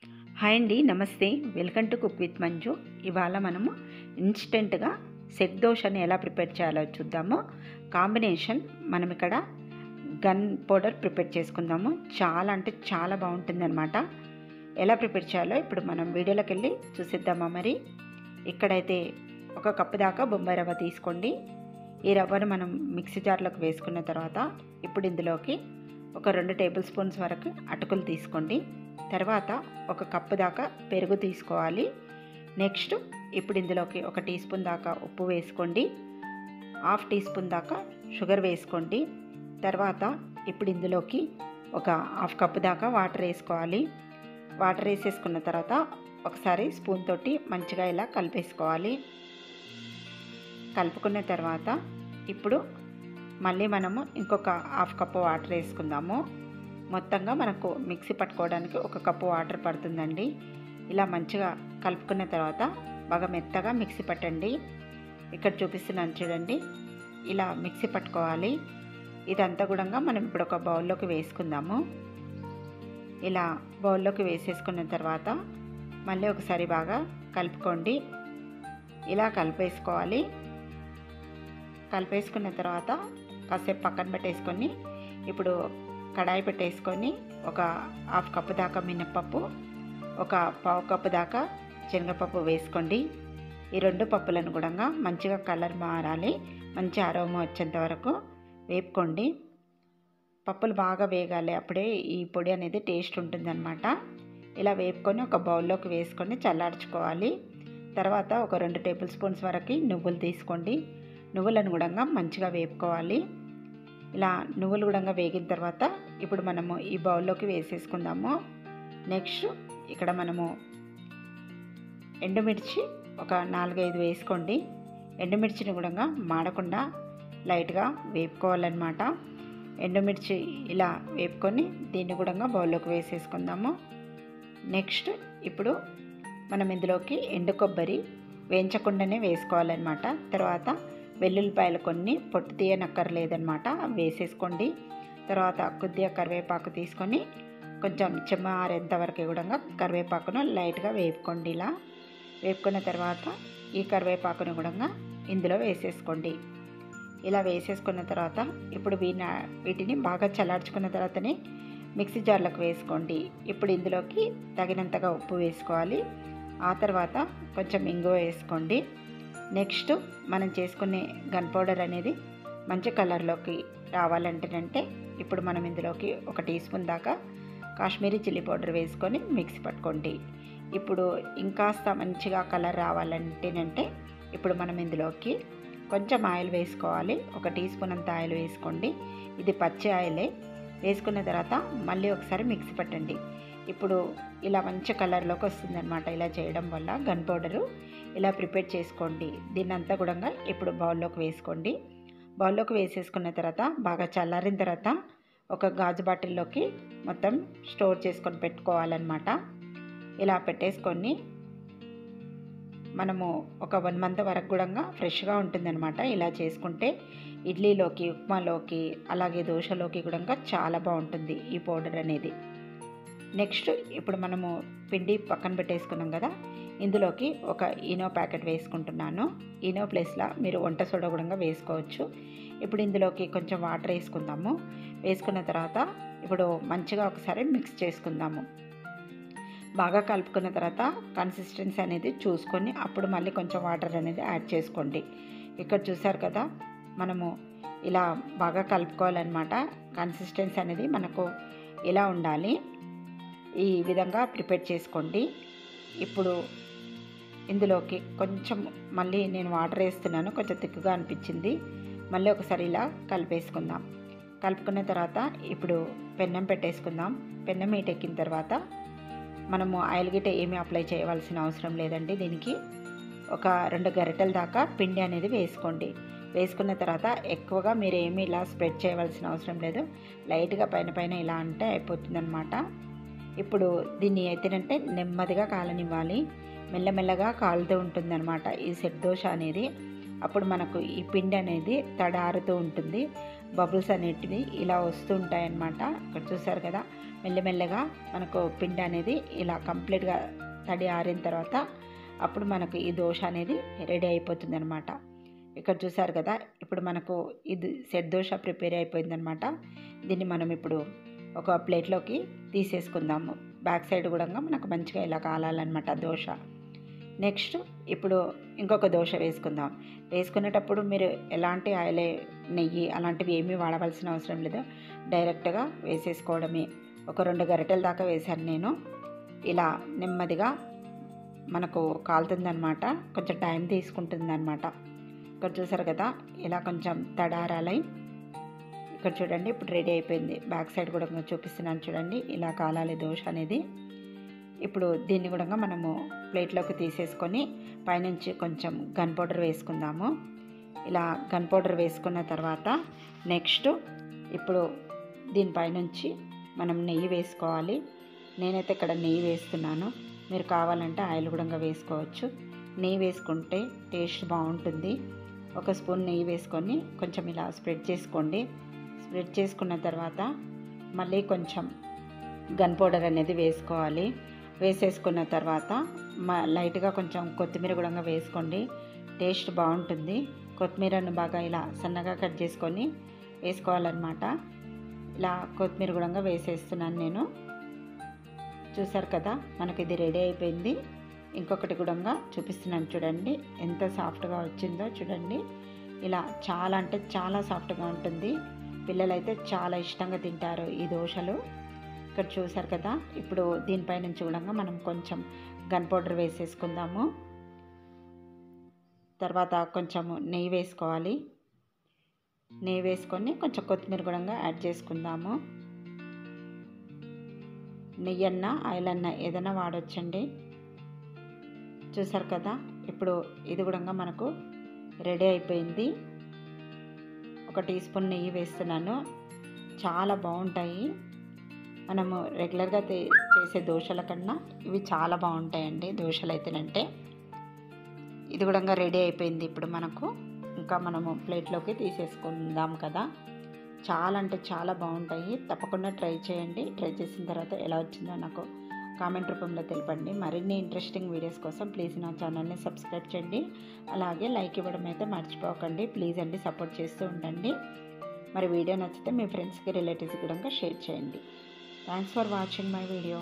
Hi అండి, నమస్తే. Welcome to cook with Manju. ఇవాళ మనము ఇన్స్టెంట్గా సెట్ దోశని ఎలా ప్రిపేర్ చేయాలో చూద్దాము. కాంబినేషన్ మనం ఇక్కడ గన్ పౌడర్ ప్రిపేర్ చేసుకుందాము. చాలా అంటే చాలా బాగుంటుంది అనమాట. ఎలా ప్రిపేర్ చేయాలో ఇప్పుడు మనం వీడియోలోకి వెళ్ళి చూసిద్దామా. మరి ఇక్కడైతే ఒక కప్పు దాకా బొంబాయి రవ్వ తీసుకోండి. ఈ రవ్వను మనం మిక్సీ జార్లోకి వేసుకున్న తర్వాత ఇప్పుడు ఇందులోకి ఒక 2 టేబుల్ స్పూన్స్ వరకు అటుకులు తీసుకోండి. తర్వాత ఒక కప్పు దాకా పెరుగు తీసుకోవాలి. నెక్స్ట్ ఇప్పుడు ఇందులోకి 1 టీ స్పూన్ దాకా ఉప్పు వేసుకోండి. 1/2 టీ స్పూన్ దాకా షుగర్ వేసుకోండి. తర్వాత ఇప్పుడు ఇందులోకి ఒక 1/2 కప్పు దాకా వాటర్ వేసుకోవాలి. వాటర్ వేసేసుకున్న తర్వాత ఒకసారి స్పూన్ తోటి మంచిగా ఇలా కలిపేసుకోవాలి. కలుపుకున్న తర్వాత ఇప్పుడు మళ్ళీ మనము ఇంకొక 1/2 కప్పు వాటర్ వేసుకుందాము. మొత్తంగా మనకు మిక్సీ పట్టుకోవడానికి 1 కప్పు వాటర్ పడుతుందండి. ఇలా మంచిగా కలుపుకున్న తర్వాత బాగా మెత్తగా మిక్సీ పట్టండి. ఇక్కడ చూపిస్తున్నాను చూడండి, ఇలా మిక్సీ పట్టుకోవాలి. ఇదంతా కూడా మనం ఇప్పుడు ఒక బౌల్లోకి వేసుకుందాము. ఇలా బౌల్లోకి వేసేసుకున్న తర్వాత మళ్ళీ ఒకసారి బాగా కలుపుకోండి. ఇలా కలిపేసుకోవాలి. కలిపేసుకున్న తర్వాత కాసేపు పక్కన పెట్టేసుకొని ఇప్పుడు కడాయి పెట్టేసుకొని ఒక 1/2 కప్పు దాకా మినప్పప్పు, ఒక 1/4 కప్పు దాకా శనగపప్పు వేసుకోండి. ఈ 2 పప్పులను కూడా మంచిగా కలర్ మారాలి, మంచి అరోమా వచ్చేంత వరకు వేపుకోండి. పప్పులు బాగా వేగాలి, అప్పుడే ఈ పొడి అనేది టేస్ట్ ఉంటుందన్నమాట. ఇలా వేపుకొని ఒక బౌల్లోకి వేసుకొని చల్లార్చుకోవాలి. తర్వాత ఒక 2 టేబుల్ స్పూన్స్ వరకు నువ్వులు తీసుకోండి. నువ్వులను కూడా మంచిగా వేపుకోవాలి. ఇలా నువ్వులు కూడా వేగిన తర్వాత ఇప్పుడు మనము ఈ బౌల్లోకి వేసేసుకుందాము. నెక్స్ట్ ఇక్కడ మనము ఎండుమిర్చి ఒక 4-5 వేసుకోండి. ఎండుమిర్చిని కూడా మాడకుండా లైట్గా వేపుకోవాలన్నమాట. ఎండుమిర్చి ఇలా వేపుకొని దీన్ని కూడా బౌల్లోకి వేసేసుకుందాము. నెక్స్ట్ ఇప్పుడు మనం ఇందులోకి ఎండు కొబ్బరి వేయించకుండానే వేసుకోవాలన్నమాట. తర్వాత వెల్లుల్లిపాయలు కొన్ని పొట్టు తీయనక్కర్లేదన్నమాట, వేసేసుకోండి. తర్వాత కొద్దిగా కరివేపాకు తీసుకొని కొంచెం చెమ్మారేంత వరకు కూడా కరివేపాకును లైట్గా వేపుకోండి. ఇలా వేపుకున్న తర్వాత ఈ కరివేపాకును కూడా ఇందులో వేసేసుకోండి. ఇలా వేసేసుకున్న తర్వాత ఇప్పుడు వీటిని బాగా చల్లార్చుకున్న తర్వాతనే మిక్సీ జార్లోకి వేసుకోండి. ఇప్పుడు ఇందులోకి తగినంతగా ఉప్పు వేసుకోవాలి. ఆ తర్వాత కొంచెం ఇంగువ వేసుకోండి. నెక్స్ట్ మనం చేసుకునే గన్ పౌడర్ అనేది మంచి కలర్లోకి రావాలంటేనంటే ఇప్పుడు మనం ఇందులోకి 1 టీ స్పూన్ దాకా కాశ్మీరీ చిల్లీ పౌడర్ వేసుకొని మిక్సీ పట్టుకోండి. ఇప్పుడు ఇంకాస్త మంచిగా కలర్ రావాలంటేనంటే ఇప్పుడు మనం ఇందులోకి కొంచెం ఆయిల్ వేసుకోవాలి. 1 టీ స్పూన్ అంత ఆయిల్ వేసుకోండి. ఇది పచ్చి ఆయిలే. వేసుకున్న తర్వాత మళ్ళీ ఒకసారి మిక్సీ పట్టండి. ఇప్పుడు ఇలా మంచి కలర్లోకి వస్తుందన్నమాట. ఇలా చేయడం వల్ల గన్ పౌడరు ఇలా ప్రిపేర్ చేసుకోండి. దీన్నంతా కూడా ఇప్పుడు బౌల్లోకి వేసుకోండి. బౌల్లోకి వేసేసుకున్న తర్వాత బాగా చల్లారిన తర్వాత ఒక గాజు బాటిల్లోకి మొత్తం స్టోర్ చేసుకొని పెట్టుకోవాలన్నమాట. ఇలా పెట్టేసుకొని మనము ఒక 1 మంత్ వరకు కూడా ఫ్రెష్గా ఉంటుందన్నమాట. ఇలా చేసుకుంటే ఇడ్లీలోకి, ఉప్మాలోకి, అలాగే దోశలోకి కూడా చాలా బాగుంటుంది ఈ పౌడర్ అనేది. నెక్స్ట్ ఇప్పుడు మనము పిండి పక్కన పెట్టేసుకున్నాం కదా, ఇందులోకి ఒక ఈనో ప్యాకెట్ వేసుకుంటున్నాను. ఈనో ప్లేస్లో మీరు వంట సోడా కూడా వేసుకోవచ్చు. ఇప్పుడు ఇందులోకి కొంచెం వాటర్ వేసుకుందాము. వేసుకున్న తర్వాత ఇప్పుడు మంచిగా ఒకసారి మిక్స్ చేసుకుందాము. బాగా కలుపుకున్న తర్వాత కన్సిస్టెన్సీ అనేది చూసుకొని అప్పుడు మళ్ళీ కొంచెం వాటర్ అనేది యాడ్ చేసుకోండి. ఇక్కడ చూసారు కదా, మనము ఇలా బాగా కలుపుకోవాలన్నమాట. కన్సిస్టెన్సీ అనేది మనకు ఇలా ఉండాలి. ఈ విధంగా ప్రిపేర్ చేసుకోండి. ఇప్పుడు ఇందులోకి కొంచెం మళ్ళీ నేను వాటర్ వేస్తున్నాను, కొంచెం తిక్కుగా అనిపించింది. మళ్ళీ ఒకసారి ఇలా కలిపేసుకుందాం. కలుపుకున్న తర్వాత ఇప్పుడు పెన్నం పెట్టేసుకుందాం. పెన్నం ఎక్కిన తర్వాత మనము ఆయిల్ గిట్ట ఏమీ అప్లై చేయవలసిన అవసరం లేదండి. దీనికి ఒక 2 గరిటెల దాకా పిండి అనేది వేసుకోండి. వేసుకున్న తర్వాత ఎక్కువగా మీరు ఏమీ ఇలా స్ప్రెడ్ చేయవలసిన అవసరం లేదు. లైట్గా పైన ఇలా అంటే అయిపోతుందన్నమాట. ఇప్పుడు దీన్ని అయితేనంటే నెమ్మదిగా కాలనివ్వాలి. మెల్లమెల్లగా కాలుతూ ఉంటుందన్నమాట ఈ సెట్ దోశ అనేది. అప్పుడు మనకు ఈ పిండి అనేది తడారుతూ ఉంటుంది, బబుల్స్ అనేటివి ఇలా వస్తూ ఉంటాయన్నమాట. ఇక్కడ చూసారు కదా, మెల్లమెల్లగా మనకు పిండి అనేది ఇలా కంప్లీట్గా తడి ఆరిన తర్వాత అప్పుడు మనకు ఈ దోశ అనేది రెడీ అయిపోతుంది అనమాట. ఇక్కడ చూసారు కదా, ఇప్పుడు మనకు ఇది సెట్ దోశ ప్రిపేర్ అయిపోయిందనమాట. దీన్ని మనం ఇప్పుడు ఒక ప్లేట్లోకి తీసేసుకుందాము. బ్యాక్ సైడ్ కూడా మనకు మంచిగా ఇలా కాలాలన్నమాట దోశ. నెక్స్ట్ ఇప్పుడు ఇంకొక దోశ వేసుకుందాం. వేసుకునేటప్పుడు మీరు ఎలాంటి ఆయిల్, నెయ్యి అలాంటివి ఏమీ వాడవలసిన అవసరం లేదు, డైరెక్ట్గా వేసేసుకోవడమే. ఒక 2 గరిటెల దాకా వేశాను నేను. ఇలా నెమ్మదిగా మనకు కాలుతుందన్నమాట, కొంచెం టైం తీసుకుంటుందన్నమాట. ఇక్కడ చూసారు కదా, ఇలా కొంచెం తడారాలై ఇక్కడ చూడండి ఇప్పుడు రెడీ అయిపోయింది. బ్యాక్ సైడ్ కూడా చూపిస్తున్నాను చూడండి, ఇలా కాలాలి దోశ అనేది. ఇప్పుడు దీన్ని కూడా మనము ప్లేట్లోకి తీసేసుకొని పైనుంచి కొంచెం గన్ పౌడర్ వేసుకుందాము. ఇలా గన్ పౌడర్ వేసుకున్న తర్వాత నెక్స్ట్ ఇప్పుడు దీనిపైనుంచి మనం నెయ్యి వేసుకోవాలి. నేనైతే ఇక్కడ నెయ్యి వేస్తున్నాను, మీరు కావాలంటే ఆయిల్ కూడా వేసుకోవచ్చు. నెయ్యి వేసుకుంటే టేస్ట్ బాగుంటుంది. ఒక స్పూన్ నెయ్యి వేసుకొని కొంచెం ఇలా స్ప్రెడ్ చేసుకోండి. స్ప్రెడ్ చేసుకున్న తర్వాత మళ్ళీ కొంచెం గన్ పౌడర్ అనేది వేసుకోవాలి. వేసేసుకున్న తర్వాత లైట్గా కొంచెం కొత్తిమీర కూడా వేసుకోండి, టేస్ట్ బాగుంటుంది. కొత్తిమీరను బాగా ఇలా సన్నగా కట్ చేసుకొని వేసుకోవాలన్నమాట. ఇలా కొత్తిమీర కూడా వేసేస్తున్నాను నేను. చూసారు కదా, మనకి ఇది రెడీ అయిపోయింది. ఇంకొకటి కూడా చూపిస్తున్నాను చూడండి, ఎంత సాఫ్ట్గా వచ్చిందో చూడండి. ఇలా చాలా అంటే చాలా సాఫ్ట్గా ఉంటుంది. పిల్లలైతే చాలా ఇష్టంగా తింటారు ఈ దోశలు. ఇక్కడ చూసారు కదా, ఇప్పుడు దీనిపై నుంచి కూడా మనం కొంచెం గన్ పౌడర్ వేసేసుకుందాము. తర్వాత కొంచెం నెయ్యి వేసుకోవాలి. నెయ్యి వేసుకొని కొంచెం కొత్తిమీర కూడా యాడ్ చేసుకుందాము. నెయ్యి అన్నా ఆయిల్ అన్నా ఏదైనా వాడొచ్చండి. చూసారు కదా, ఇప్పుడు ఇది కూడా మనకు రెడీ అయిపోయింది. 1 టీ స్పూన్ నెయ్యి వేస్తున్నాను, చాలా బాగుంటాయి. మనము రెగ్యులర్గా చేసే దోశల కన్నా ఇవి చాలా బాగుంటాయండి దోశలు అయితేనంటే. ఇది కూడా రెడీ అయిపోయింది. ఇప్పుడు మనకు ఇంకా మనము ప్లేట్లోకి తీసేసుకుందాం కదా. చాలా అంటే చాలా బాగుంటాయి, తప్పకుండా ట్రై చేయండి. ట్రై చేసిన తర్వాత ఎలా వచ్చిందో నాకు కామెంట్ రూపంలో తెలపండి. మరిన్ని ఇంట్రెస్టింగ్ వీడియోస్ కోసం ప్లీజ్ నా ఛానల్ని సబ్స్క్రైబ్ చేయండి. అలాగే లైక్ ఇవ్వడం అయితే మర్చిపోకండి ప్లీజ్ అండి, సపోర్ట్ చేస్తూ ఉండండి. మరి వీడియో నచ్చితే మీ ఫ్రెండ్స్కి, రిలేటివ్స్కి కూడా షేర్ చేయండి. Thanks for watching my video.